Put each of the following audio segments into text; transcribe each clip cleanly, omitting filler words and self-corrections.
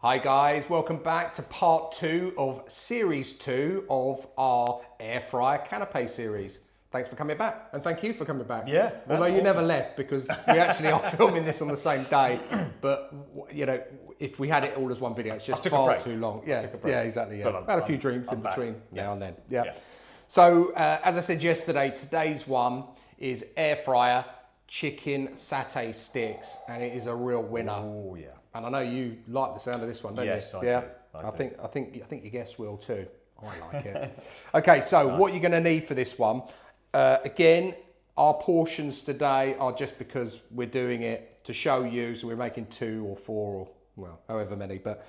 Hi guys, welcome back to part 2 of series 2 of our air fryer canapé series. Thanks for coming back, and thank you for coming back. Yeah. Although you never left, because we actually are filming this on the same day, but you know, if we had it all as one video, it's just far too long. Yeah, yeah, exactly. Yeah, had a few drinks in between now and then. Yeah. So as I said yesterday, today's one is air fryer chicken satay sticks, and it is a real winner. Oh yeah. And I know you like the sound of this one, don't you? Yes, I do. I think your guests will too. I like it. Okay, so what you're going to need for this one, again, our portions today are just because we're doing it to show you. So we're making 2 or 4 or well, however many, but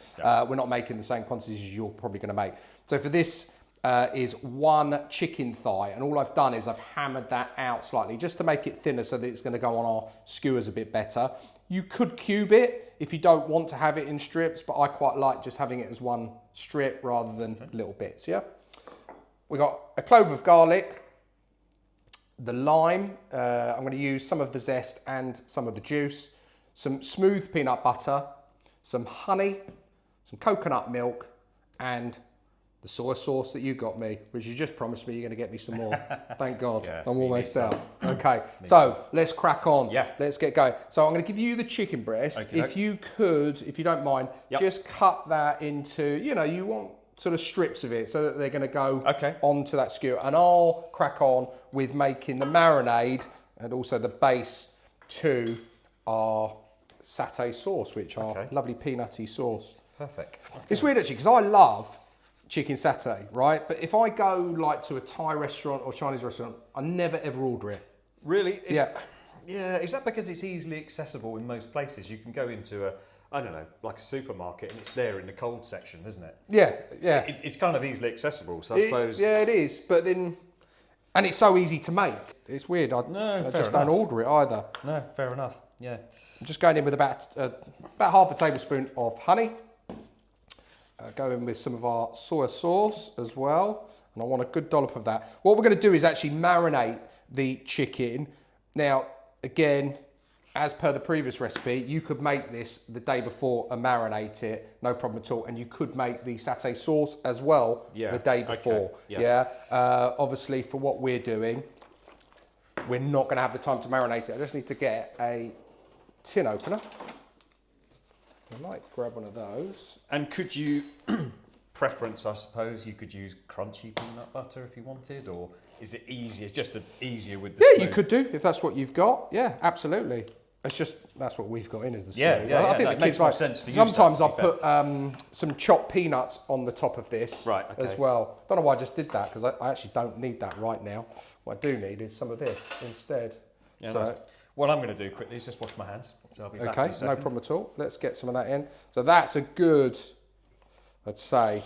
we're not making the same quantities as you're probably going to make. So for this is 1 chicken thigh, and all I've done is I've hammered that out slightly just to make it thinner so that it's going to go on our skewers a bit better. You could cube it if you don't want to have it in strips, but I quite like just having it as 1 strip rather than little bits, yeah? We got a clove of garlic, the lime, I'm going to use some of the zest and some of the juice, some smooth peanut butter, some honey, some coconut milk, and the soy sauce that you got me, which you just promised me you're going to get me some more. Thank God, yeah, I'm almost out. Okay, so let's crack on. Yeah. Let's get going. So I'm going to give you the chicken breast. Okay, if you could, if you don't mind, just cut that into, you know, you want sort of strips of it so that they're going to go onto that skewer. And I'll crack on with making the marinade and also the base to our satay sauce, which are lovely peanutty sauce. Perfect. It's weird actually, because I love chicken satay, right? But if I go like to a Thai restaurant or Chinese restaurant, I never ever order it. Really? Yeah, is that because it's easily accessible in most places? You can go into a, I don't know, like a supermarket and it's there in the cold section, isn't it? Yeah. It's kind of easily accessible, so I suppose... Yeah, it is, but then... And it's so easy to make. It's weird, I just don't order it either. No, fair enough, yeah. I'm just going in with about half a tablespoon of honey. Go in with some of our soy sauce as well, and I want a good dollop of that. What we're going to do is actually marinate the chicken. Now, again, as per the previous recipe, you could make this the day before and marinate it, no problem at all. And you could make the satay sauce as well the day before. Obviously, for what we're doing, we're not going to have the time to marinate it. I just need to get a tin opener. I might grab one of those. And could you, preference I suppose, you could use crunchy peanut butter if you wanted, or is it easier, just easier with the smooth? You could do, if that's what you've got. Yeah, absolutely. It's just, that's what we've got in is the smooth. I think the kids like, sense to sometimes I'll put some chopped peanuts on the top of this as well. Don't know why I just did that, because I actually don't need that right now. What I do need is some of this instead. Yeah, so, nice. What I'm going to do quickly is just wash my hands. So I'll be back in a second. No problem at all. Let's get some of that in. So that's a good, I'd say,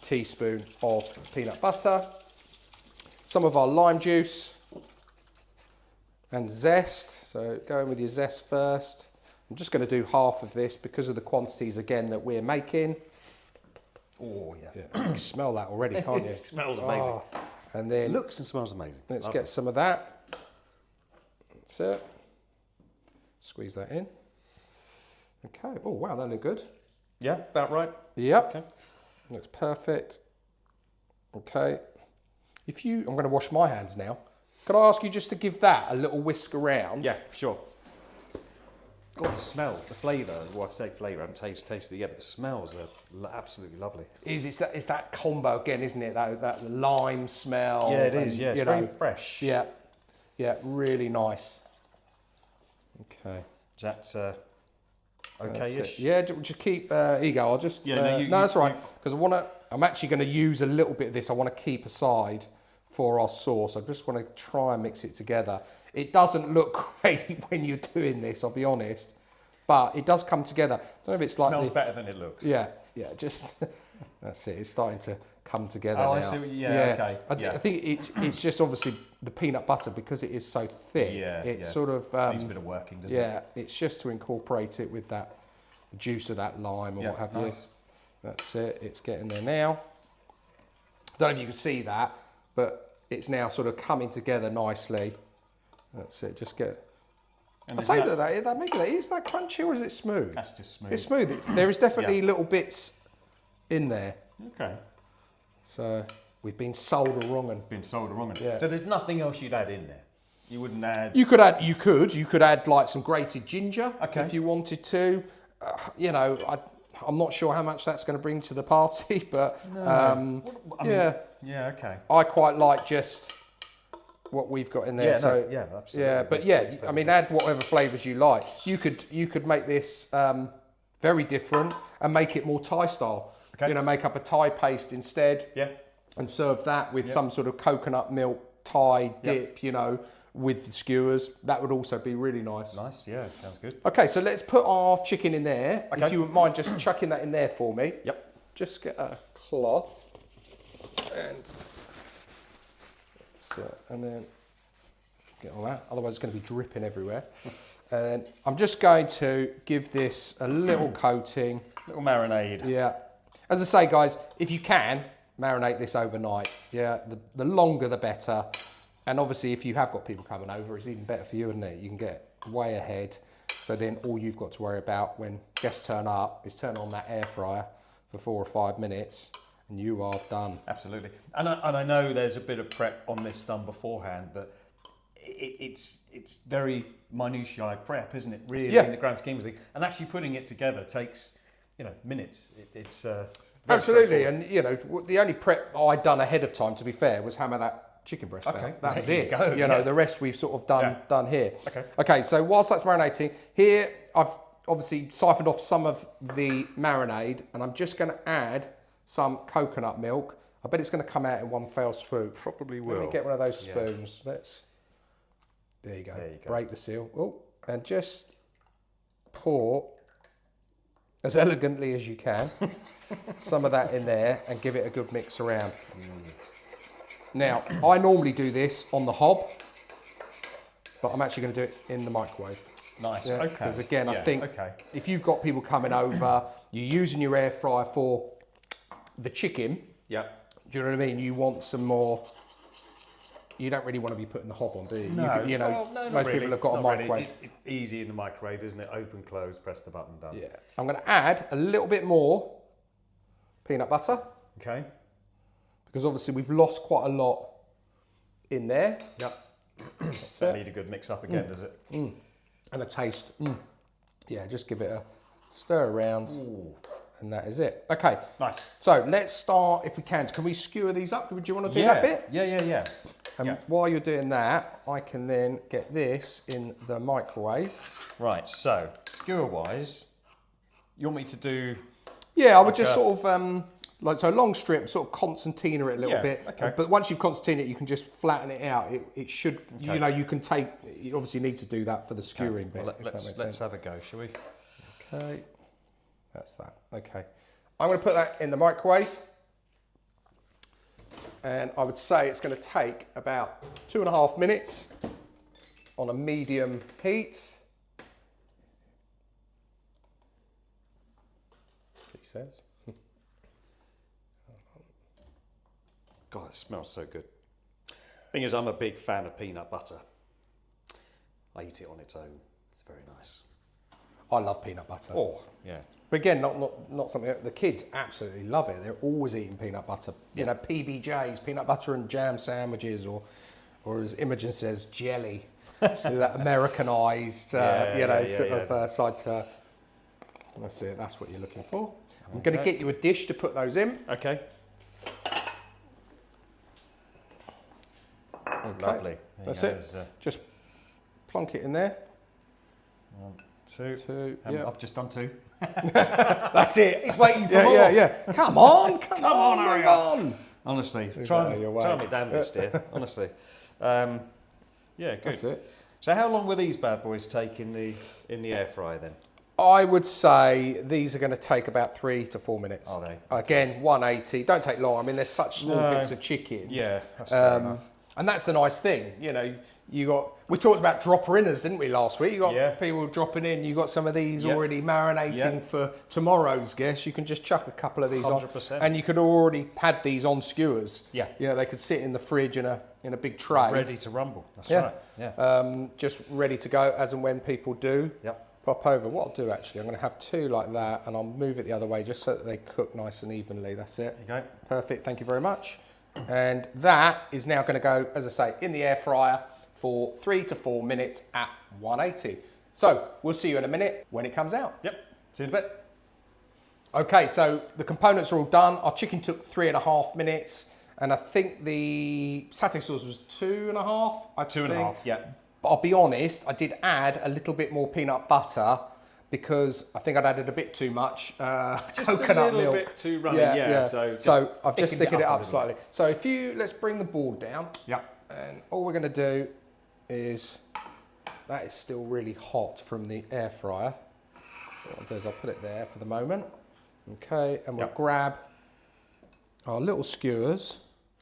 teaspoon of peanut butter, some of our lime juice, and zest. So go in with your zest first. I'm just going to do half of this because of the quantities, again, that we're making. Oh, yeah. You can smell that already, can't you? It smells amazing. Oh, and then looks and smells amazing. Let's get some of that. That's it. Squeeze that in. Okay. Oh, wow, that look good. Yeah, about right. Yep. Okay. Looks perfect. Okay. I'm going to wash my hands now. Can I ask you just to give that a little whisk around? Yeah, sure. God, the smell, the flavour, well I say flavour and taste together, the smells are absolutely lovely. It's that combo again, isn't it? That lime smell. Yeah, it is, yeah. It's very fresh. Yeah, really nice. Okay. Is that okay-ish? Yeah, just keep, here you go, I'll just, no, that's all right, because I'm actually going to use a little bit of this, I want to keep aside for our sauce. I just want to try and mix it together. It doesn't look great when you're doing this, I'll be honest, but it does come together. I don't know if it's like... Smells better than it looks. Yeah, just, that's it, it's starting to come together now. I see, okay. I think it's just obviously the peanut butter, because it is so thick, it's sort of... needs a bit of working, doesn't it? Yeah, it's just to incorporate it with that juice of that lime or what have you. That's it, it's getting there now. Don't know if you can see that, but it's now sort of coming together nicely. That's it, just get And I say that maybe that is that crunchy or is it smooth? That's just smooth. It's smooth. There is definitely little bits in there. Okay. So we've been sold a wrong un. Been sold a wrong one. Yeah. So there's nothing else you'd add in there? You wouldn't add... You could add like some grated ginger if you wanted to. You know, I'm not sure how much that's going to bring to the party, but Yeah, okay. I quite like just what we've got in there. Yeah, so absolutely. yeah, but yeah, I mean, add whatever flavours you like. You could make this very different and make it more Thai style. Okay. You know, make up a Thai paste instead. Yeah. And serve that with some sort of coconut milk Thai dip. You know, with the skewers. That would also be really nice. Nice, yeah, sounds good. Okay, so let's put our chicken in there. Okay. If you wouldn't mind just chucking that in there for me. Yep. Just get a cloth and then get all that. Otherwise, it's going to be dripping everywhere. And I'm just going to give this a little coating. Little marinade. Yeah. As I say, guys, if you can, marinate this overnight. Yeah, the longer the better. And obviously, if you have got people coming over, it's even better for you, isn't it? You can get way ahead. So then all you've got to worry about when guests turn up is turn on that air fryer for 4 or 5 minutes and you are done. Absolutely. And I know there's a bit of prep on this done beforehand, but it's very minutiae prep, isn't it? Really, in the grand scheme of things. And actually putting it together takes, minutes. It's absolutely. And, the only prep I'd done ahead of time, to be fair, was hammer that chicken breast out. That was it. The rest we've sort of done here. Okay, so whilst that's marinating, here I've obviously siphoned off some of the marinade and I'm just going to add some coconut milk. I bet it's going to come out in one fell swoop. Probably will. Let me get one of those spoons. There you go. Break the seal. Oh, and just pour as elegantly as you can some of that in there and give it a good mix around. Now, I normally do this on the hob, but I'm actually going to do it in the microwave. Nice, okay. Because again, I think if you've got people coming over, you're using your air fryer for the chicken. Yeah. Do you know what I mean? You want some more. You don't really want to be putting the hob on, do you? No. Most people have got a microwave. It's easy in the microwave, isn't it? Open, close, press the button, done. Yeah. I'm going to add a little bit more peanut butter. Okay. Because obviously we've lost quite a lot in there. Yep. So need a good mix up again, does it? And a taste. Yeah, just give it a stir around. Ooh. And that is it. Okay. Nice. So let's start, if we can. Can we skewer these up? Do you want to do that bit? Yeah. And while you're doing that, I can then get this in the microwave. Right, so skewer-wise, you want me to do... Yeah, I would just sort of... so long strip, sort of concertina it a little bit. Okay. But once you've concertina it, you can just flatten it out. It should, you can take, you obviously need to do that for the skewering bit. Well, let's have a go, shall we? Okay, that's that. Okay. I'm going to put that in the microwave. And I would say it's going to take about 2.5 minutes on a medium heat. He says. God, it smells so good. Thing is, I'm a big fan of peanut butter. I eat it on its own. It's very nice. I love peanut butter. Oh, yeah. But again, not something the kids absolutely love it. They're always eating peanut butter. You know, PBJs, peanut butter and jam sandwiches, or as Imogen says, jelly. That Americanized, side to. That's it. That's what you're looking for. I'm going to get you a dish to put those in. Okay. Lovely. That's it. Just plonk it in there. 1, 2. I've just done 2. That's it. He's waiting for more. Yeah. Come on, hurry on. Honestly, try me down this, dear. Honestly. Yeah, good. That's it. So how long will these bad boys take in the air fryer then? I would say these are going to take about 3 to 4 minutes. Are they? Again, 180. Don't take long. I mean, they're such small bits of chicken. Yeah, that's fair enough. And that's the nice thing, you know. We talked about dropper-inners, didn't we, last week? You got people dropping in. You got some of these already marinating for tomorrow's guests. You can just chuck a couple of these 100%. on, and you could already pad these on skewers. Yeah, you know, they could sit in the fridge in a big tray, ready to rumble. That's right. Yeah, just ready to go as and when people do. Yep. Pop over. What I'll do actually, I'm going to have 2 like that, and I'll move it the other way just so that they cook nice and evenly. That's it. There you go. Perfect. Thank you very much. And that is now going to go, as I say, in the air fryer for 3 to 4 minutes at 180. So we'll see you in a minute when it comes out. Yep. See you in a bit. Okay, so the components are all done. Our chicken took 3.5 minutes, and I think the satay sauce was 2.5. 2.5. Yeah. But I'll be honest, I did add a little bit more peanut butter because I think I'd added a bit too much Just coconut a little milk. bit too runny, So I've just thickened it up a slightly. So let's bring the board down. Yeah. And all we're going to do is, that is still really hot from the air fryer. So what I'll do is I'll put it there for the moment. Okay, and we'll grab our little skewers.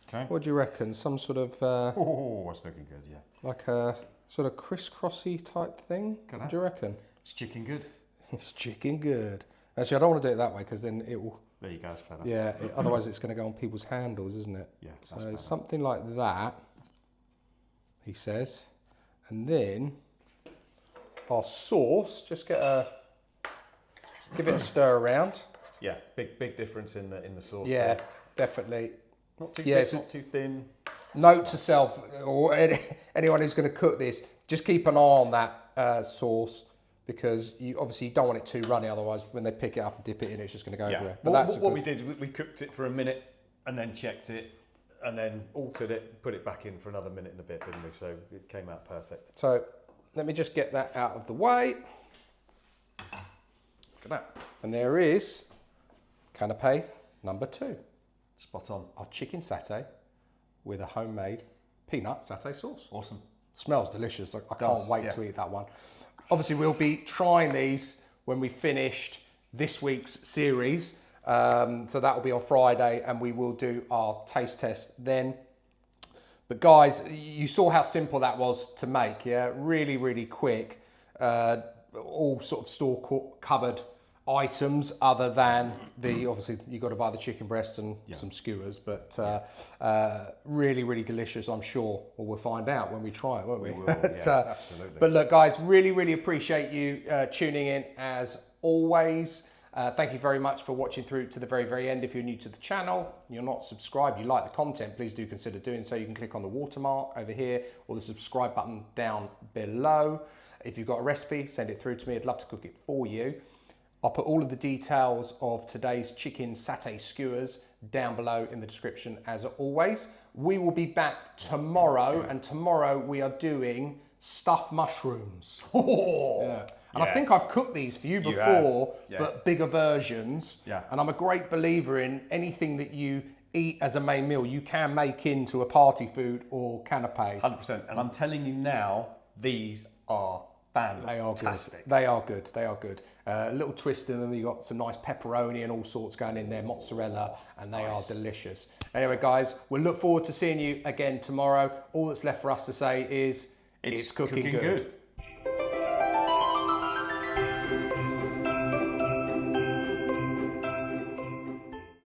Okay. What do you reckon? Some sort of... oh, that's looking good, yeah. Like a sort of crisscrossy type thing? What do you reckon? It's chicken good. It's chicken good. Actually, I don't want to do it that way because then it will... There you go, it's better. Yeah, otherwise it's going to go on people's handles, isn't it? Yeah, so something like that, he says. And then our sauce, just give it a stir around. Yeah, big difference in the sauce. Yeah, there. Definitely. Not too thick, not too thin. Note to self, or anyone who's going to cook this, just keep an eye on that sauce because you obviously don't want it too runny, otherwise when they pick it up and dip it in, it's just going to go everywhere. But that's what we did. We cooked it for a minute and then checked it and then altered it, put it back in for another minute and a bit, didn't we? So it came out perfect. So let me just get that out of the way. Look at that. And there is canapé number 2. Spot on. Our chicken satay with a homemade peanut satay sauce. Awesome. Smells delicious. I can't wait to eat that one. Obviously, we'll be trying these when we finished this week's series. So that will be on Friday and we will do our taste test then. But guys, you saw how simple that was to make, yeah? Really, really quick. All sort of store cupboard items other than obviously you've got to buy the chicken breast and some skewers, but really, really delicious, I'm sure. Well, we'll find out when we try it, won't we? We will, absolutely. But look, guys, really, really appreciate you tuning in as always. Thank you very much for watching through to the very, very end. If you're new to the channel, you're not subscribed, you like the content, please do consider doing so. You can click on the watermark over here or the subscribe button down below. If you've got a recipe, send it through to me. I'd love to cook it for you. I'll put all of the details of today's chicken satay skewers down below in the description as always. We will be back tomorrow, and tomorrow we are doing stuffed mushrooms. Yeah. And I think I've cooked these for you before, but bigger versions. Yeah. And I'm a great believer in anything that you eat as a main meal, you can make into a party food or canapé. 100%. And I'm telling you now, these are fantastic. They are good. They are good. A little twist in them. You got some nice pepperoni and all sorts going in there, mozzarella, and they are delicious. Anyway, guys, we'll look forward to seeing you again tomorrow. All that's left for us to say is it's cooking good.